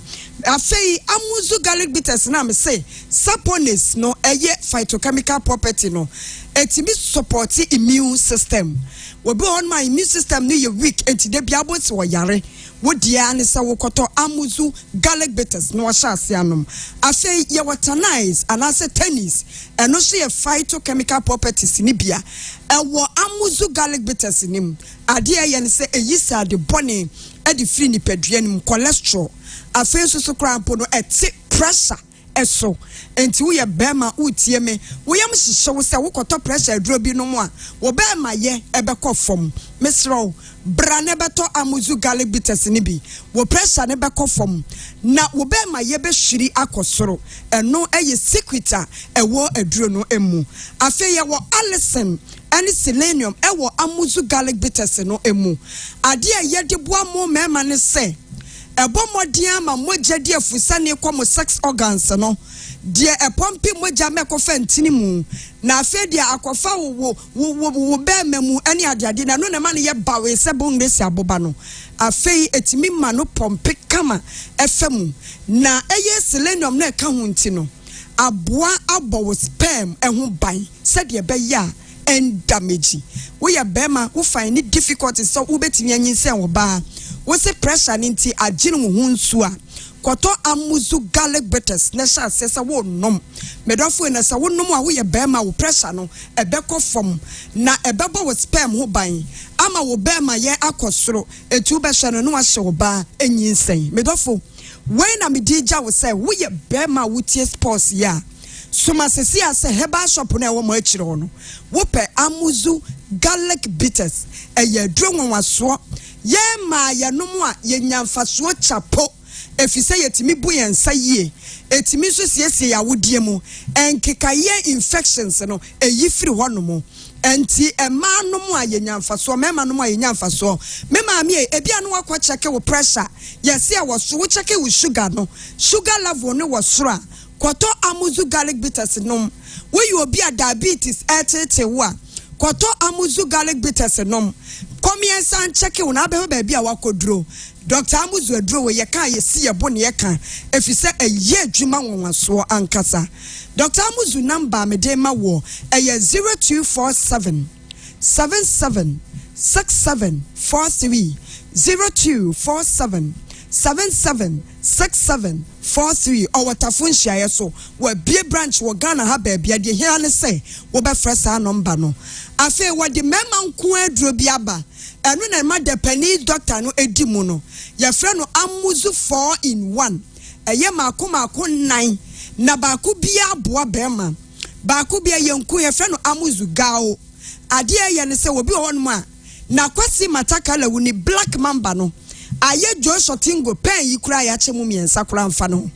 [SPEAKER 7] afei Amuzu garlic bitters na me say saponis no eye phytochemical property no etimi support immune system obi on my immune system no ye weak enti de bia bo se wo yare wo dia ne se wo koto Amuzu garlic bitters no sha ase anom afei ye watanize anase tennis eno so ye phytochemical properties ni bia ewo Amuzu garlic bitters nim ade ye ne se eyisa de bone e de free ni padua nim cholesterol afei so krampo no eti pressure eso enti wo ye bema utie me wo yam hihye wo se wo koto pressure aduro bi no mu a wo bema ye ebekọ fom mesro bra ne beto amuzu garlic bitters ni bi wo pressure ne bekọ fom na wo bema ye be hwiri akosoro eno eye secreta ewo aduro no emu afi ye wo alison any selenium ewo amuzu garlic bitters no emu ade a ye de boa mo mema ne se ebo modin ama moja de afusa ne komo sex organs no de epompi moja mekofa ntini mu na afi de akofa wo be memu ani ade na no na ma ne ye bawe se bo ngesi aboba no afi etimi ma no pompi kama efemu na eye selenium na ka ho ntino aboa abo sperm eho ban se de be ya and damage we ya bema wo find it difficult so wo betimi anyinse wo ba wo se pressure ninti agine wo hunsu a koto amuzu garlic bitters na sha sesa wo nom medofo na sa wo nom a wo ya bema wo pressure no ebekọ fom na ebebo wo sperm ho ban ama wo bema ye akosoro etu be hwe no ahye wo ba anyinsen medofo when na medija wo say wo ya bema wo tie sports ya suma sesi ase heba shop na wo mo akire ho no wo pe amuzu garlic bitters eye dro nwanwaso ye ma ye no mu a ye nyamfaso chapo efise yetimi bu ye nsa yie etimi so siesie ya wodie mu enkekaye infections no eyi firi ho no mu enti ema no mu a ye nyamfaso mema no mu a ye nyamfaso mema me ebia no akwa check wo pressure yesi a wo so wo check wo sugar no sugar level no wo soro a koto amuzu garlic bitters nom we you obi a diabetes etete wo a koto amuzu garlic bitters nom come here san check wo na be a wakoduro Dr. Amuzu aduro we ye kan ye si ye bo ne ye kan efise eye adwuma wonwaso ankasa Dr. Amuzu number me de ma wo eye 0247 77 6743 0247 776743 or watafun hia so we bie branch wo Ghana ha ba bia de hia ne say wo be fresh a number no afi wo de mema nko aduro bi aba enu na ma de pani doctor no edi mu no ye frɛ no amuzu 4 in 1 eye mako 9 na baako bia aboa bema baako bia yenku ye frɛ no amuzu gao ade ye ne se wo bi wo no a na kwasi mataka la wuni black mamba no aye jo shotingo pen yi kura ya chemu miensa kura mfa no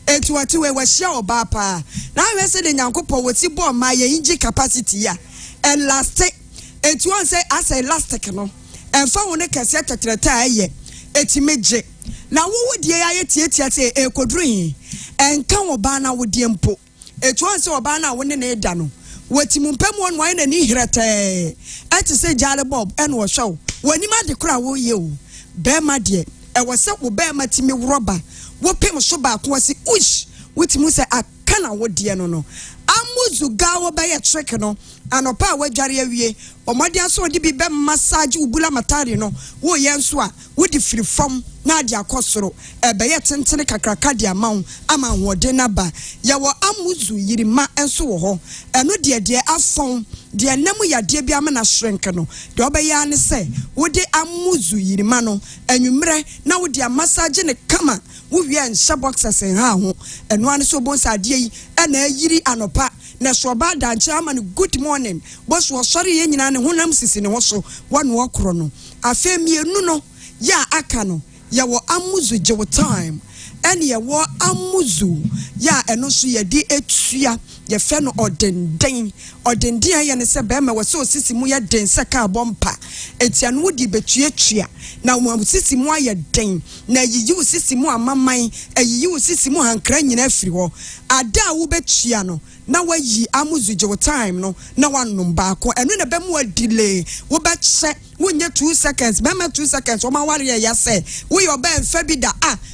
[SPEAKER 7] etuwati we hia oba pa na we se de nyankopɔ woti bo ma ye inji capacity ya elastic etuwan say as elastic no enfa woni kese tetreta aye etimeje na wo wodie aye tietia te ekoduru hin enka oba na wodie mpo etuwan say oba na woni na eda no wetimumpem won wan na ni hirete eti say jale bob en wo hwew woni ma de kura wo ye o bema de e wose wo bema timi rubber wo pem so ba ko wase ush wetimu se aka na wo de no amuzu ga wo be ye trick no anopa wadware awie omode aso de bi be massage ubula matari no wo ye nso a wo di free from na ade akosoro e be ye tentene kakraka de amawo ama wode na ba ye wo amuzu yirima enso wo ho eno de afon de enam yade bi ama na shrink no de obeya ne se wo de amuzu yirima no anwumre na wo de massage ne kama wo wie nhyɛ boxes ha ho eno ane so bon sa de yi na yiri anopa na so ba danche ama no good morning boss wo sori ye nyina ne honam sisi ne ho so wonu okro no afemienu no ya aka no ya wo amuzu je wo time ene ya wo amuzu ya eno so ye di etua ye fe no odenden ya ne se be ma wo so sisi mu ya den se ka bompa etia no di betuatua na mo sisi mu aye den na yiyi wo sisi mu amaman ayiyi wo sisi mu hankra nyina afiri ho ada wo betua no na wayi amuzu je wo time no na wanom baako eno na be mu delay wo be che wonye 2 seconds be ma 2 seconds o ma ware ya say wo yo be mfa bi da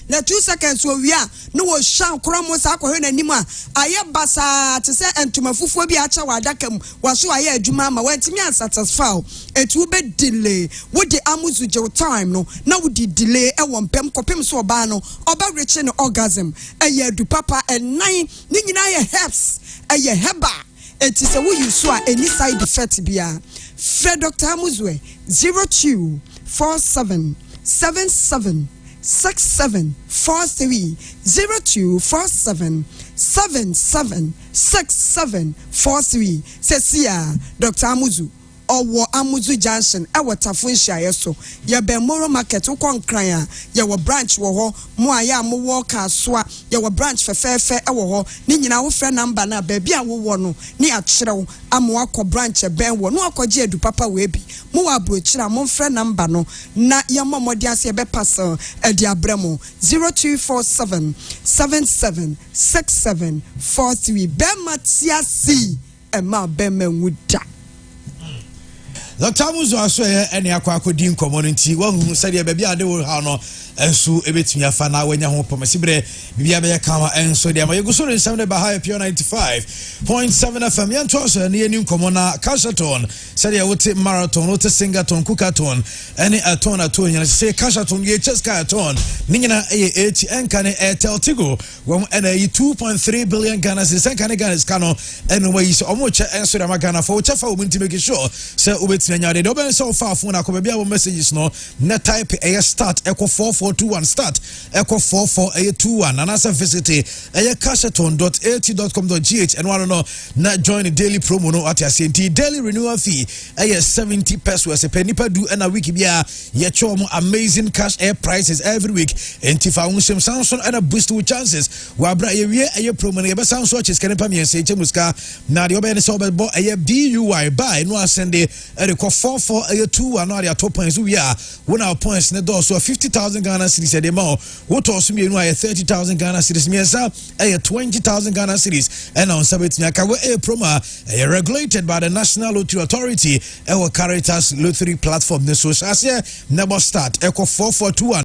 [SPEAKER 7] na 2 seconds wo wi a no wo shan kromo sa akɔhwe nanim a aye basa te se entuma fufuo bi a cha wa adaka mu waso aye adwuma ma wantimi unsatisfy etu be delay wo de amuzu je wo time no na wo di delay e wo mpem kopem so oba no oba reach no orgasm eye adu papa enan ni nyina ye herbs eye heba eti se wo yusu a any side effect bia Fred Dr. Amuzu 0247 77 6743 0247 776743 Sesia Dr. Amuzu Owo Amuzu Junction ewo Tafunhia yeso ye Bemoro market ukon kran a ye wo branch wo ho mo aya mo wo ka so a ye wo branch fefefe ewo ho ni nyina wo frɛ number na ba bia wo wo no ni a kyerɛw amo akɔ branch ben wo no akɔgye edu papa we bi mo wa brochira mo frɛ number no na ye momodi ase be pass e di abramo 0247 776743 Bematia C ema bema wuda
[SPEAKER 2] Dr. Amuzu aso ye ene akodi nkomo no nti wahu sade ba bia de wo ha no enso ebetumi afa na wanya ho pomasibre bibia be kama enso de ma yeguso re nsam de ba ha pure 95.7 FM yanto so ne yeni nkomo na Cashaton sade wote marathon wote singaton kukaton ene aton nya se Cashaton ye cheska aton ni nyina eye 8 enka ne Airtel Tigo wo ene 2.3 billion Ghana cedis enka ne Ghana skano ene wa yi so omo che enso de ma Ghana for chefa wo minti make sure se obetnya de oben so fa phone akọ bia wo messages no na type a start echo 4421 start echo 4421 and as a visit cashaton.at.com.gh and one no na join the daily promo no at your daily renewal fee 70 pesos a penny per do and a week bia ye chom amazing cash air prices every week entifa unsem Samsung and a boost with chances wa bra ye wie aye promo na ye be Samsung chis kenepa mi ense chemuska na de oben so be bo aye BUI buy no asende 4421 and all top points we are when our points ne do so 50,000 Ghana cedis de ma what also me no 30,000 Ghana cedis me sa 20,000 Ghana cedis and on sabet aka we promo regulated by the National Lottery Authority our Caritas Lottery platform ne so as never start echo 4421